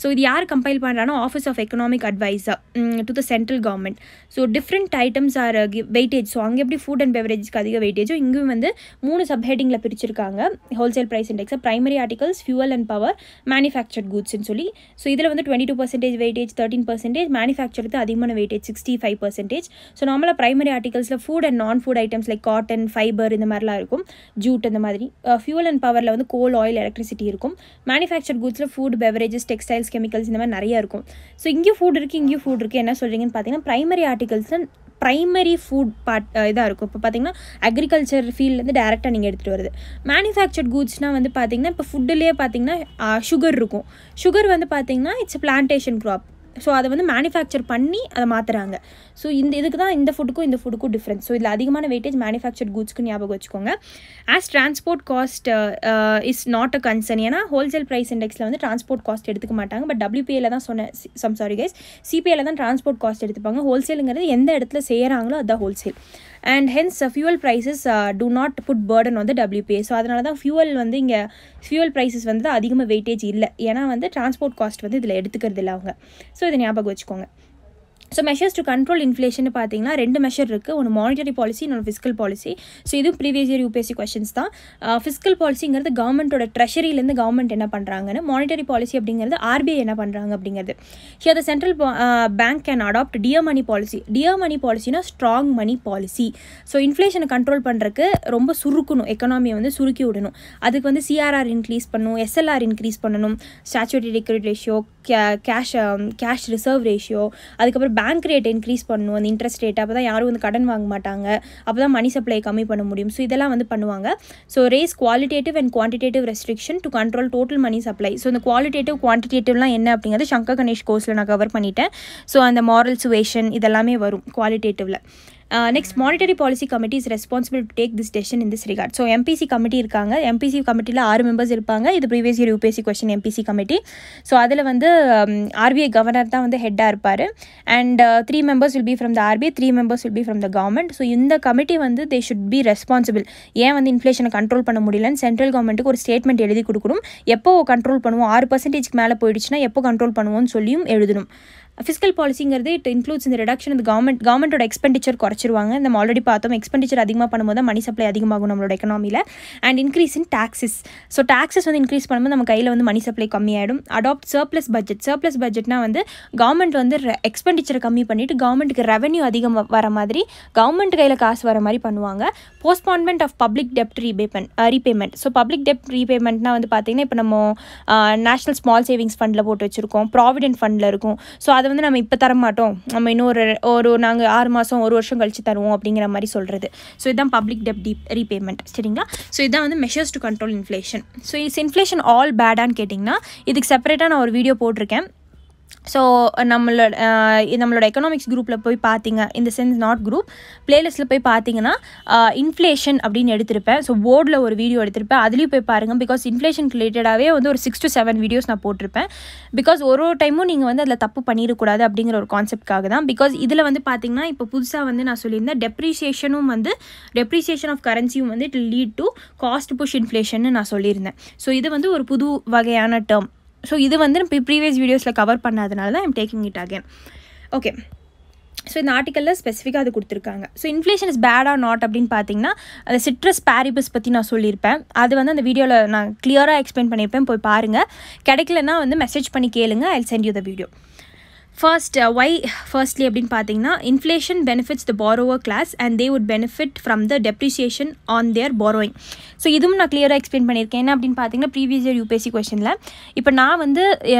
ஸோ இது யார் கம்பைல் பண்ணுறாங்கன்னா office of economic adviser to the central government. So different items are weightage. So அங்கே எப்படி ஃபுட் அண்ட் பெவரேஜ்க்கு அதிக வெயிட்டேஜோ இங்கேயும் வந்து 3 சப்ஹெட்டிங்கில் பிரிச்சிருக்காங்க ஹோல்சேல் ப்ரைஸ் இண்டெக்ஸை. Primary articles, fuel and power, manufactured கூட்ஸ்ன்னு சொல்லி. ஸோ இதில் வந்து 22% வெயிட்டேஜ், 13%, மேனுஃபேக்சருக்கு அதிகமான வெயிட்டேஜ் 65%. ஸோ நார்மலாக பிரைமரி ஆர்டிகல்ஸில் food and non food items like cotton, fibre இந்த மாதிரிலாம் இருக்கும், ஜூட் இந்த மாதிரி. ஃபியூவல் அண்ட் பவரில் வந்து கோல், ஆயில், எலக்ட்ரிசிட்டி இருக்கும். மேனுஃபேக்சர் கூட்ஸில் ஃபுட், பெவரேஜஸ், டெக்ஸ்டைல்ஸ், கெமிக்கல்ஸ் இந்த மாதிரி நிறைய இருக்கும். ஸோ இங்கேயும் ஃபுட் இருக்குது, இங்கேயும் ஃபுட் இருக்குது. என்ன சொல்கிறீங்கன்னு பார்த்தீங்கன்னா பிரைமரி ஆர்டிகல்ஸில் ப்ரைமரி ஃபுட் பார்ட் இதாக இருக்கும். இப்போ பார்த்தீங்கன்னா அக்ரிகல்ச்சர் ஃபீல்ட்லேருந்து டேரெக்டாக நீங்கள் எடுத்துகிட்டு வருது. மேனுஃபேக்சர்ட் கூட்ஸ்னால் வந்து பார்த்தீங்கன்னா இப்போ ஃபுட்டுலேயே பார்த்தீங்கன்னா சுகர் இருக்கும். சுகர் வந்து பார்த்தீங்கன்னா இட்ஸ் பிளான்டேஷன் க்ராப். ஸோ அதை வந்து மேனுஃபேக்சர் பண்ணி அதை மாற்றுறாங்க. ஸோ இதுக்கு தான் இந்த ஃபுட்டுக்கும் டிஃப்ரென்ஸ். ஸோ இதில் அதிகமான வெயிட்டேஜ் மேனுஃபேக்சர்ட் கூட்ஸ்க்கு ஞாபகம் வச்சுக்கோங்க. As transport cost is not a concern. ஏன்னா ஹோல்சேல் ப்ரைஸ் இண்டெக்ஸில் வந்து டிரான்ஸ்போர்ட் காஸ்ட் எடுத்துக்க மாட்டாங்க. பட் WPIயில் தான் சிபிஐயில் தான் டிரான்ஸ்போர்ட் காஸ்ட் எடுத்துப்பாங்க. ஹோல்சேலுங்கிறது எந்த இடத்துல செய்கிறாங்களோ அதுதான் wholesale. And hence fuel prices do not put burden on the WPI. So அதனால தான் ஃபியூவல் ப்ரைஸஸ் வந்து அதிகமாக வெயிட்டேஜ் இல்லை. ஏன்னா வந்து டிரான்ஸ்போர்ட் காஸ்ட் வந்து இதில் எடுத்துக்கிறது இல்லை அவங்க. ஸோ இதை ஞாபகம் வச்சுக்கோங்க. So measures to control inflation பார்த்தீங்கன்னா 2 மெஷர் இருக்குது. ஒன்று மானிட்டரி பாலிசி, இன்னொன்று ஃபிஸ்கல் பாலிசி. ஸோ இதுவும் ப்ரீவியஸ் இயர் UPSC கொஸ்டின்ஸ் தான். ஃபிஸ்கல் பாலிசிங்கிறது கவர்மெண்ட்டோட ட்ரெஷரியிலேருந்து கவர்மெண்ட் என்ன பண்ணுறாங்கன்னு, மானிட்டரி பாலிசி அப்படிங்கிறது RBI என்ன பண்ணுறாங்க அப்படிங்கிறது. Here the central bank can adopt dear money policy. Dear money பாலிசினா ஸ்ட்ராங் மணி பாலிசி. ஸோ இன்ஃப்ளேஷனை கண்ட்ரோல் பண்ணுறதுக்கு ரொம்ப சுருக்கணும், எக்கனாமியை வந்து சுருக்கி விடணும். அதுக்கு வந்து CRR இன்க்ரீஸ் பண்ணணும், SLR இன்க்ரீஸ் பண்ணணும், statutory credit ratio, cash reserve ratio, அதுக்கப்புறம் பேங்க் ரேட் இன்க்ரீஸ் பண்ணணும், அந்த இன்ட்ரெஸ்ட் ரேட். அப்போ தான் யாரும் வந்து கடன் வாங்க மாட்டாங்க, அப்போ தான் மணி சப்ளை கம்மி பண்ண முடியும். ஸோ இதெல்லாம் வந்து பண்ணுவாங்க. So raise qualitative and quantitative restriction to control total money supply. So இந்த குவாலிட்டேட்டிவ் குவான்டிடேட்டிவ்லாம் என்ன அப்படிங்கிறது சங்கர் கணேஷ் கோர்ஸில் நான் கவர் பண்ணிட்டேன். ஸோ அந்த மாரல் சுவேஷன் இதெல்லாமே வரும் குவாலிட்டேட்டிவில். Next monetary policy committee is responsible to take this decision in this regard. So MPC committee இருக்காங்க. MPC கமிட்டியில் 6 மெம்பர்ஸ் இருப்பாங்க. இது previous year UPSC question MPC committee. So அதில் வந்து RBI கவர்னர் தான் வந்து ஹெட்டாக இருப்பார். And 3 members will be from the RBI, 3 members will be from the government. So இந்த கமிட்டி வந்து தே ஷுட் பி ரெஸ்பான்சிபிள். ஏன் வந்து இன்ஃப்ளேஷனை கண்ட்ரோல் பண்ண முடியலன்னு சென்ட்ரல் கவர்மெண்ட்டுக்கு ஒரு ஸ்டேட்மெண்ட் எழுதி கொடுக்கணும். எப்போ கண்ட்ரோல் பண்ணுவோம், 6% மேலே போயிடுச்சுன்னா எப்போ கண்ட்ரோல் பண்ணுவோம்னு சொல்லியும் எழுதணும். ஃபிஸ்கல் பாலிசிங்கிறது இட் இன்க்ளூட்ஸ் இந்த ரிடக்ஷன். இந்த கவர்மெண்ட்டோட எக்ஸ்பெண்டிச்சர் குறைச்சிருவாங்க. நம்ம ஆல்ரெடி பார்த்தோம், எக்ஸ்பெண்டிச்சர் அதிகமாக பண்ணும்போது மணி சப்ளை அதிகமாகும் நம்மளோட எக்கனாமியில். And increase in taxes. So taxes வந்து இன்க்ரீஸ் பண்ணும்போது நம்ம கையில் வந்து மணி சப்ளை கம்மியாயிடும். Adopt surplus budget. சர்ப்ளஸ் பட்ஜெட்னா வந்து கவர்மெண்ட் வந்து எக்ஸ்பெண்டிச்சரை கம்மி பண்ணிவிட்டு கவர்மெண்ட்டுக்கு ரெவன்யூ அதிகம் வர மாதிரி, கவர்மெண்ட் கையில் காசு வர மாதிரி பண்ணுவாங்க. போஸ்ட்பான்மெண்ட் ஆஃப் பப்ளிக் டெப்ட் ரீபேமெண்ட். ஸோ பப்ளிக் டெப்ட் ரீபேமெண்ட்னா வந்து பார்த்தீங்கன்னா இப்போ நம்ம நேஷனல் ஸ்மால் சேவிங்ஸ் ஃபண்டில் போட்டு வச்சுருக்கோம், ப்ராவிடென்ட் ஃபண்டில் இருக்கும். ஸோ அதை வந்து நம்ம இப்போ தர மாட்டோம், நம்ம இன்னொரு நாங்கள் 6 மாதம் 1 வருஷம் கழிச்சு தருவோம் அப்படிங்கிற மாதிரி சொல்கிறது. ஸோ இதுதான் பப்ளிக் டெப்ட் ரீபேமெண்ட். சரிங்களா? ஸோ இதுதான் வந்து measures to control inflation. So is inflation all பேடான்னு கேட்டிங்கன்னா இதுக்கு செப்பரேட்டாக நான் ஒரு வீடியோ போட்டிருக்கேன். ஸோ நம்மளோட எக்கனாமிக்ஸ் குரூப்பில் போய் பார்த்தீங்க, இந்த சென்ஸ் நாட் குரூப் பிளேலிஸ்ட்டில் போய் பார்த்தீங்கன்னா இன்ஃப்ளேஷன் அப்படின்னு எடுத்திருப்பேன். ஸோ போர்டில் ஒரு வீடியோ எடுத்திருப்பேன், அதுலேயும் போய் பாருங்கள். பிகாஸ் இன்ஃப்ளேஷன் ரிலேட்டடாகவே வந்து ஒரு 6 to 7 வீடியோஸ் நான் போட்டிருப்பேன். பிகாஸ் ஒரு டைமும் நீங்கள் வந்து அதில் தப்பு பண்ணிடக்கூடாது அப்படிங்கிற ஒரு கான்செப்ட்காக தான். பிகாஸ் இதில் வந்து பார்த்தீங்கன்னா இப்போ புதுசாக வந்து நான் சொல்லியிருந்தேன் டெப்ரிசியேஷன் ஆஃப் கரன்சியும் வந்து it lead to cost push inflation நான் சொல்லியிருந்தேன். ஸோ இது வந்து ஒரு புது வகையான டேர்ம். ஸோ இது வந்து ப்ரீவியஸ் வீடியோஸில் கவர் பண்ணாதனால தான் I'm taking it again. Okay, so இந்த ஆர்டிக்கலில் ஸ்பெசிஃபிக்காக அது கொடுத்துருக்காங்க. So inflation is bad or not அப்படின்னு பார்த்தீங்கன்னா அந்த சிட்ரஸ் பேரிபஸ் பற்றி நான் சொல்லியிருப்பேன். அது வந்து அந்த வீடியோவில் நான் கிளியராக எக்ஸ்பிளைன் பண்ணியிருப்பேன், போய் பாருங்கள். கிடைக்கலன்னா வந்து மெசேஜ் பண்ணி கேளுங்க, I will send you the video. Firstly அப்படின்னு பார்த்தீங்கன்னா inflation benefits the borrower class and they would benefit from the depreciation on their borrowing. So இதுவும் நான் கிளியராக எக்ஸ்பிளைன் பண்ணியிருக்கேன். என்ன அப்படின்னு பார்த்தீங்கன்னா ப்ரீவியஸ் இயர் யூபிஎஸ்சி கொஸ்டினில் இப்போ நான் வந்து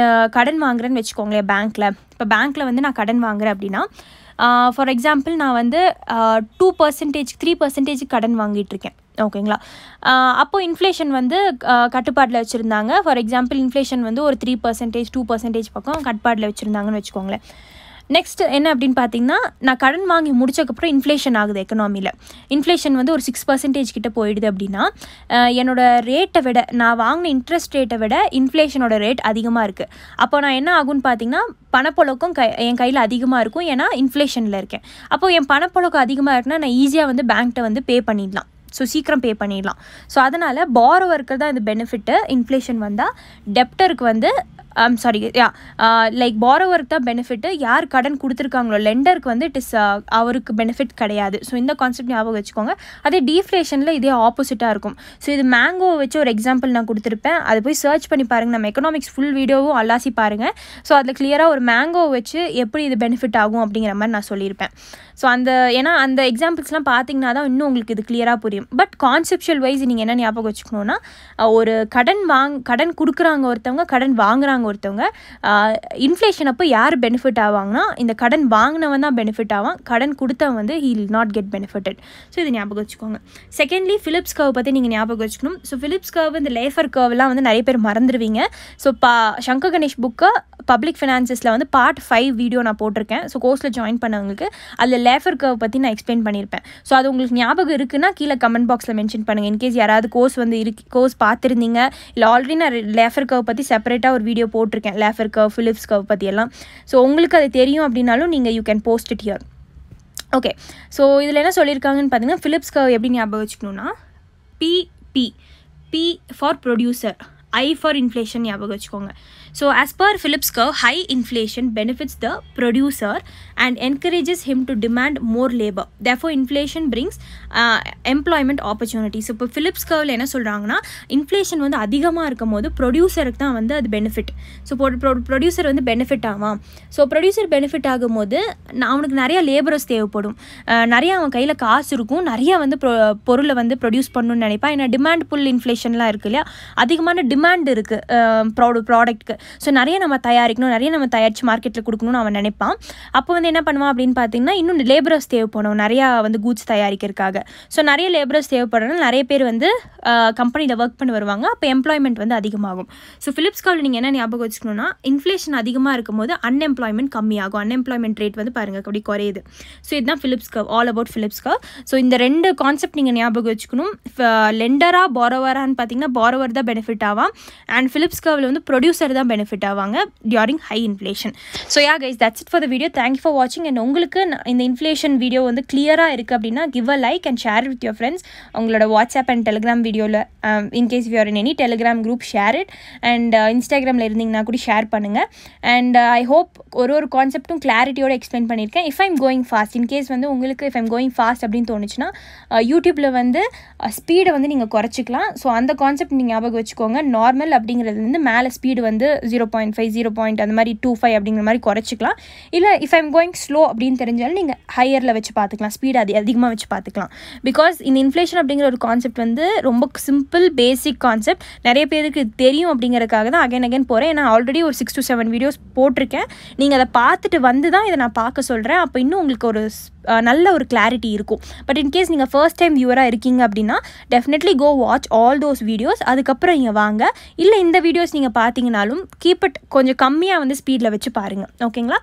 கடன் வாங்குறேன்னு வச்சுக்கோங்களேன் பேங்க்கில். இப்போ பேங்க்கில் வந்து நான் கடன் வாங்குறேன் அப்படின்னா ஃபார் எக்ஸாம்பிள் நான் வந்து 2% 3% கடன் வாங்கிட்டுருக்கேன், ஓகேங்களா. அப்போது இன்ஃப்ளேஷன் வந்து கட்டுப்பாட்டில் வச்சுருந்தாங்க. ஃபார் எக்ஸாம்பிள் இன்ஃப்ளேஷன் வந்து ஒரு 3% 2% பக்கம் கட்டுப்பாட்டில் வச்சுருந்தாங்கன்னு வச்சுக்கோங்களேன். நெக்ஸ்ட் என்ன அப்படின்னு பார்த்தீங்கன்னா நான் கடன் வாங்கி முடிச்சக்கப்புறம் இன்ஃப்ளேஷன் ஆகுது எக்கனாமியில். இன்ஃப்ளேஷன் வந்து ஒரு 6% கிட்ட போயிடுது அப்படின்னா என்னோடய ரேட்டை விட, நான் வாங்கின இன்ட்ரெஸ்ட் ரேட்டை விட இன்ஃப்ளேஷனோட ரேட் அதிகமாக இருக்குது. அப்போ நான் என்ன ஆகுன்னு பார்த்தீங்கன்னா பணப்புழக்கம் என் கையில் அதிகமாக இருக்கும், ஏன்னா இன்ஃப்ளேஷனில் இருக்கேன். அப்போது என் பணப்புழக்கம் அதிகமாக இருக்குன்னா நான் ஈஸியாக வந்து பேங்க்கிட்ட வந்து பே பண்ணிடலாம், ஸோ சீக்கிரம் பே பண்ணிடலாம். ஸோ அதனால் பாரோவருக்கு தான் இந்த பெனிஃபிட்டு. இன்ஃப்ளேஷன் வந்தால் டெப்டருக்கு வந்து லைக் பாரோவருக்கு தான் பெனிஃபிட்டு. யார் கடன் கொடுத்துருக்காங்களோ லெண்டருக்கு வந்து இட் இஸ் அவருக்கு பெனிஃபிட் கிடையாது. ஸோ இந்த கான்செப்ட் ஞாபகம் வச்சுக்கோங்க. அதே டீஃப்ளேஷனில் இதே ஆப்போசிட்டாக இருக்கும். ஸோ இது மேங்கோவை வச்சு ஒரு எக்ஸாம்பிள் நான் கொடுத்துருப்பேன், அதை போய் சர்ச் பண்ணி பாருங்கள். நம்ம எக்கனாமிக்ஸ் ஃபுல் வீடியோவும் அல்லாசி பாருங்கள். ஸோ அதில் கிளியராக ஒரு மேங்கோவை வச்சு எப்படி இது பெனிஃபிட் ஆகும் அப்படிங்கிற மாதிரி நான் சொல்லியிருப்பேன். ஸோ ஏன்னா அந்த எக்ஸாம்பிள்ஸ்லாம் பார்த்தீங்கன்னா தான் இன்னும் உங்களுக்கு இது கிளியராக புரியும். பட் கான்செப்ஷுவல் வைஸ் நீங்கள் என்ன ஞாபகம் வச்சுக்கணுன்னா ஒரு கடன் கொடுக்குறாங்க ஒருத்தவங்க, கடன் வாங்குறாங்க ஒருத்தவங்க. இன்ஃப்ளேஷன் அப்போ யார் பெனிஃபிட் ஆவாங்கன்னா இந்த கடன் வாங்கினவன் தான் பெனிஃபிட் ஆவான், கடன் கொடுத்தவன் வந்து he will not get benefited. So இது ஞாபகம் வச்சுக்கோங்க. செகண்ட்லி ஃபிலிப்ஸ் கர்வ் பற்றி நீங்கள் ஞாபகம் வச்சுக்கணும். ஸோ ஃபிலிப்ஸ் கர்வ் இந்த லேஃபர் கர்வ்லாம் வந்து நிறைய பேர் மறந்துடுவீங்க. ஸோ சங்கர் கணேஷ் புக்கை பப்ளிக் ஃபினான்சஸில் வந்து பார்ட் 5 வீடியோ நான் போட்டிருக்கேன். ஸோ கோர்ஸில் ஜாயின் பண்ணவங்களுக்கு அதில் லேஃபர் கர்வ் பற்றி நான் எக்ஸ்பிளைன் பண்ணியிருப்பேன். ஸோ அது உங்களுக்கு ஞாபகம் இருக்குன்னா கீழே கமெண்ட் பாக்ஸில் மென்ஷன் பண்ணுங்கள். இன்கேஸ் யாராவது கோர்ஸ் வந்து கோர்ஸ் பார்த்துருந்தீங்க, இல்லை ஆல்ரெடி நான் லேஃபர் கர்வ் பற்றி செப்பரேட்டாக ஒரு வீடியோ போட்டிருக்கேன், லேஃபர் கர்வ் ஃபிலிப்ஸ் கர்வ் பற்றி எல்லாம். ஸோ உங்களுக்கு அது தெரியும் அப்படின்னாலும் நீங்கள் you can post it here. Okay, so இதில் என்ன சொல்லியிருக்காங்கன்னு பார்த்தீங்கன்னா ஃபிலிப்ஸ் கர்வ் எப்படி ஞாபகம் வச்சுக்கணுன்னா P for producer, I for inflation ஞாபகம் வச்சுக்கோங்க. So as per Phillips curve, high inflation benefits the producer and encourages him to demand more labor. Therefore, inflation brings employment opportunities. இப்போ ஃபிலிப்ஸ் கர்வில் என்ன சொல்கிறாங்கன்னா இன்ஃப்ளேஷன் வந்து அதிகமாக இருக்கும் போது ப்ரொடியூசருக்கு தான் வந்து அது பெனிஃபிட். ஸோ ப்ரொடியூசர் வந்து பெனிஃபிட் ஆவான். ஸோ ப்ரொடியூசர் பெனிஃபிட் ஆகும்போது அவனுக்கு நிறையா லேபரர்ஸ் தேவைப்படும், நிறையா அவன் கையில் காசு இருக்கும், நிறையா வந்து பொருளை வந்து ப்ரொடியூஸ் பண்ணணும்னு நினைப்பான். ஏன்னா டிமாண்ட் புல் இன்ஃப்ளேஷன்லாம் இருக்குது இல்லையா, அதிகமான டிமாண்ட் இருக்குது ப்ராடக்ட்க்கு. ஸோ நிறைய நம்ம தயாரிக்கணும், நிறைய நம்ம தயாரித்து மார்க்கெட்டில் கொடுக்கணும்னு அவன் நினைப்பான். அப்போ வந்து என்ன பண்ணுவான் அப்படின்னு பார்த்தீங்கன்னா இன்னும் லேபரர்ஸ் தேவைப்படும் நிறையா வந்து கூட்ஸ் தயாரிக்கிறதுக்காக. ஸோ நிறைய லேபரர்ஸ் தேவைப்படுறதுனால நிறைய பேர் வந்து கம்பெனியில் ஒர்க் பண்ணி வருவாங்க. அப்போ எம்ப்ளாய்மெண்ட் வந்து அதிகமாகும். ஸோ ஃபிலிப்ஸ் கர்வில் நீங்கள் என்ன ஞாபகம் வச்சுக்கணுன்னா இன்ஃப்ளேஷன் அதிகமாக இருக்கும் போது அன்எம்ப்ளாய்மெண்ட் கம்மியாகும், அன்எம்ப்ளாய்மெண்ட் ரேட் வந்து பாருங்கள் அப்படி குறையுது. ஸோ இதுதான் Philips curve, all about Philips curve. So இந்த ரெண்டு கான்செப்ட் நீங்கள் ஞாபகம் வச்சுக்கணும். லெண்டராக பாரோவரான்னு பார்த்தீங்கன்னா பாரோவர் தான் பெனிஃபிட் ஆவான், அண்ட் ஃபிலிப்ஸ் கர்வில் வந்து ப்ரொடியூசர் தான் பெனிஃபிட் ஆவாங்க during high inflation. So yeah guys, that's it for the video. Thank you for வாட்சிங். அண்ட் உங்களுக்கு இந்த இன்ஃப்ளேஷன் வீடியோ வந்து கிளியராக இருக்குது அப்படின்னா give a like and share with your friends. உங்களோட வாட்ஸ்அப் அண்ட் டெலிகிராம் வீடியோவில் in case you are in any Telegram group share it. And இன்ஸ்டாகிராமில் இருந்தீங்கன்னா கூட ஷேர் பண்ணுங்கள். அண்ட் ஐ ஹோப் ஒரு கான்செப்ட்டும் கிளாரிட்டியோடு எக்ஸ்பிளைன் பண்ணியிருக்கேன். If I'm going fast, in case வந்து உங்களுக்கு இஃப் ஐம் கோயிங் ஃபாஸ்ட் அப்படின்னு தோணுச்சுன்னா யூடியூப்பில் வந்து ஸ்பீடை வந்து நீங்கள் குறைச்சிக்கலாம். ஸோ அந்த கான்செப்ட் நீங்கள் ஞாபகம் வச்சுக்கோங்க. நார்மல் அப்படிங்கிறது வந்து மேலே ஸ்பீடு வந்து 0.5 0. அந்த மாதிரி 2.5 அப்படிங்கிற மாதிரி குறைச்சிக்கலாம். இல்லை இஃப் ஐம் கோயிங் ஸ்லோ அப்படின்னு தெரிஞ்சாலும் நீங்கள் ஹையரில் வச்சு பார்த்துக்கலாம், ஸ்பீடு அதிகமாக வச்சு பார்த்துக்கலாம். பிகாஸ் இந்த இன்ஃப்ளேஷன் அப்படிங்கிற ஒரு கான்செப்ட் வந்து ரொம்ப சிம்பிள் பேசிக் கான்செப்ட், நிறைய பேருக்கு தெரியும் அப்படிங்கிறதுக்காக தான் அகைன் போகிறேன். ஏன்னா ஆல்ரெடி ஒரு 6 to 7 வீடியோஸ் போட்டிருக்கேன். நீங்கள் அதை பார்த்துட்டு வந்து தான் இதை நான் பார்க்க சொல்கிறேன். அப்போ இன்னும் உங்களுக்கு ஒரு நல்ல ஒரு கிளாரிட்டி இருக்கும். பட் இன்கேஸ் நீங்கள் ஃபர்ஸ்ட் டைம் வியூவராக இருக்கீங்க அப்படின்னா definitely go watch all those videos. அதுக்கப்புறம் நீங்கள் வாங்க. இல்லை இந்த வீடியோஸ் நீங்கள் பார்த்தீங்கனாலும் கீப் இட் கொஞ்சம் கம்மியாக வந்து ஸ்பீடில் வச்சு பாருங்கள், ஓகேங்களா.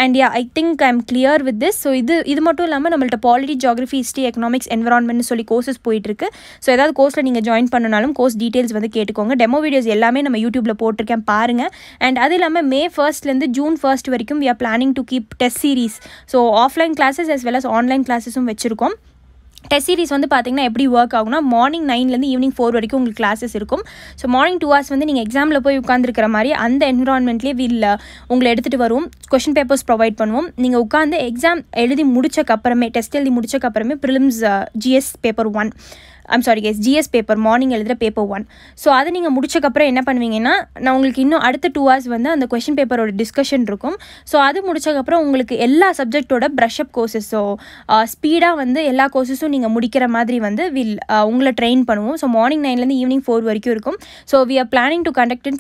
And yeah, I think I am clear with this. So இது மட்டும் இல்லாமல் நம்மள்ட்ட பாலிட்டி, ஜியாகிரஃபி, ஹிஸ்ட்ரி, எக்கனாமிக்ஸ், என்விரான்மெண்ட்னு சொல்லி கோர்சஸ் போயிட்டுருக்கு. ஸோ ஏதாவது கோர்ஸில் நீங்கள் ஜாயின் பண்ணனாலும் கோர்ஸ் டீட்டெயில்ஸ் வந்து கேட்டுக்கோங்க. டெமோ வீடியோஸ் எல்லாமே நம்ம யூடியூப்பில் போட்டிருக்கேன், பாருங்கள். அண்ட் அது இல்லாமல் May 1st June 1st வரைக்கும் we are planning to keep test series. So offline classes as well as online கிளாஸஸும் வச்சுருக்கோம். டெஸ்ட் சீரிஸ் வந்து பார்த்திங்கன்னா எப்படி ஒர்க் ஆகும்னா மார்னிங் 9லேருந்து ஈவினிங் 4 வரைக்கும் உங்களுக்கு கிளாஸஸ் இருக்கும். ஸோ மார்னிங் 2 hours வந்து நீங்கள் எக்ஸாமில் போய் உட்காந்துருக்கிற மாதிரி அந்த என்விரான்மெண்ட்லேயே உங்களை எடுத்துகிட்டு வருவோம். கொஷின் பேப்பர்ஸ் ப்ரொவைட் பண்ணுவோம். நீங்கள் உட்காந்து எக்ஸாம் எழுதி முடிச்சக்கப்புறமே டெஸ்ட் எழுதி முடிச்சக்கப்புறமே prelims GS paper 1 GS paper morning எழுதுகிற பேப்பர் 1. ஸோ அதை நீங்கள் முடிச்சக்கப்புறம் என்ன பண்ணுவீங்கன்னா நான் உங்களுக்கு இன்னும் அடுத்த 2 hours வந்து அந்த கொஷின் பேப்பரோட டிஸ்கஷன் இருக்கும். ஸோ அது முடிச்சக்கப்புறம் உங்களுக்கு எல்லா சப்ஜெக்டோட ப்ரஷ்அப் கோர்சஸ், ஸோ ஸ்பீடாக வந்து எல்லா கோர்சஸும் நீங்கள் முடிக்கிற மாதிரி வந்து உங்களை ட்ரெயின் பண்ணுவோம். ஸோ மார்னிங் 9லேருந்து ஈவினிங் 4 வரைக்கும் இருக்கும். So we are planning to conduct in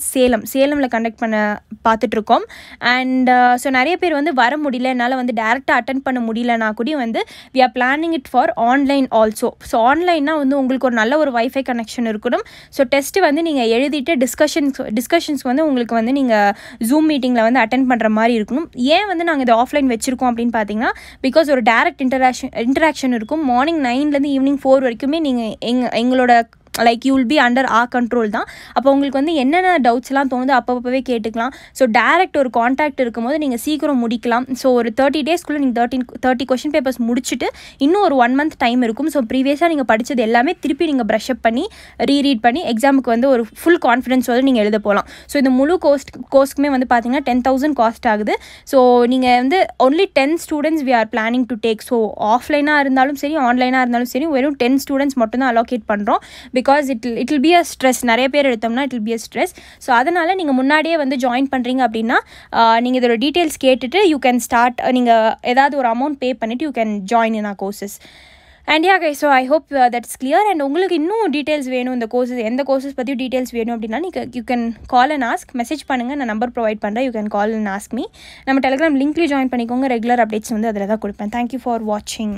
சேலமில் கண்டக்ட் பண்ண பார்த்துட்ருக்கோம். அண்ட் ஸோ நிறைய பேர் வந்து வர முடியல, என்னால் வந்து டேரெக்டாக அட்டென்ட் பண்ண முடியலனா கூட வந்து we are planning it for online also. So ஆன்லைன்னா வந்து உங்களுக்கு ஒரு நல்ல ஒரு வைஃபை கனெக்ஷன் இருக்கணும். ஸோ டெஸ்ட்டு வந்து நீங்கள் எழுதிட்டு டிஸ்கஷன்ஸ் வந்து உங்களுக்கு வந்து நீங்கள் ஜூம் மீட்டிங்கில் வந்து அட்டென்ட் பண்ணுற மாதிரி இருக்கணும். ஏன் வந்து நாங்கள் இதை ஆஃப்லைன் வச்சுருக்கோம் அப்படின்னு பார்த்தீங்கன்னா, பிகாஸ் ஒரு டேரக்ட் இன்டராக்ஷன் இருக்கும். மார்னிங் 9லேருந்து ஈவினிங் 4 வரைக்குமே நீங்கள் எங்களோட like you will be under control தான். அப்போ உங்களுக்கு வந்து என்னென்ன டவுட்ஸ்லாம் தோணுது அப்பப்போவே கேட்டுக்கலாம். ஸோ டேரக்ட் ஒரு கான்டாக்ட் இருக்கும்போது நீங்கள் சீக்கிரம் முடிக்கலாம். ஸோ ஒரு 30 daysக்குள்ளே நீங்கள் 30 கொஷின் பேப்பர்ஸ் முடிச்சுட்டு இன்னும் ஒரு 1 month டைம் இருக்கும். ஸோ ப்ரீவியஸாக நீங்கள் படித்தது எல்லாமே திருப்பி நீங்கள் ப்ரஷ்அப் பண்ணி ரீட் பண்ணி எக்ஸாமுக்கு வந்து ஒரு ஃபுல் கான்ஃபிடன்ஸ் வந்து நீங்கள் எழுத போகலாம். ஸோ இந்த முழு கோர்ஸ்க்குமே வந்து பார்த்தீங்கன்னா 10,000 காஸ்ட் ஆகுது. ஸோ நீங்கள் வந்து only 10 students we are planning to take. So ஆஃப்லைனாக இருந்தாலும் சரி ஆன்லைனாக இருந்தாலும் சரி வெறும் 10 students மட்டும்தான் அலோகேட் பண்ணுறோம். Because it will be a stress. நிறைய பேர் எடுத்தோம்னா it will be a stress. So அதனால் நீங்கள் முன்னாடியே வந்து ஜாயின் பண்ணுறீங்க அப்படின்னா நீங்கள் இதோட டீட்டெயில்ஸ் கேட்டுட்டு யூ கேன் ஸ்டார்ட். நீங்கள் ஏதாவது ஒரு அமௌண்ட் பே பண்ணிவிட்டு you can join in courses. And yeah guys, so I hope that's clear. And உங்களுக்கு இன்னும் டீட்டெயில்ஸ் வேணும், இந்த கோர்சஸ் எந்த கோர்சஸ் பற்றியும் டீட்டெயில்ஸ் வேணும் அப்படின்னா நீங்கள் you can call and ask. Message பண்ணுங்கள், நான் நம்பர் ப்ரொவைட் பண்ணுறேன். You can call and ask me. நம்ம டெலிகிராம் லிங்க்லேயும் ஜாயின் பண்ணிக்கோங்க. ரெகுலர் அப்டேட்ஸ் வந்து அதில் தான் கொடுப்பேன். தேங்க்யூ ஃபார் வாட்சிங்.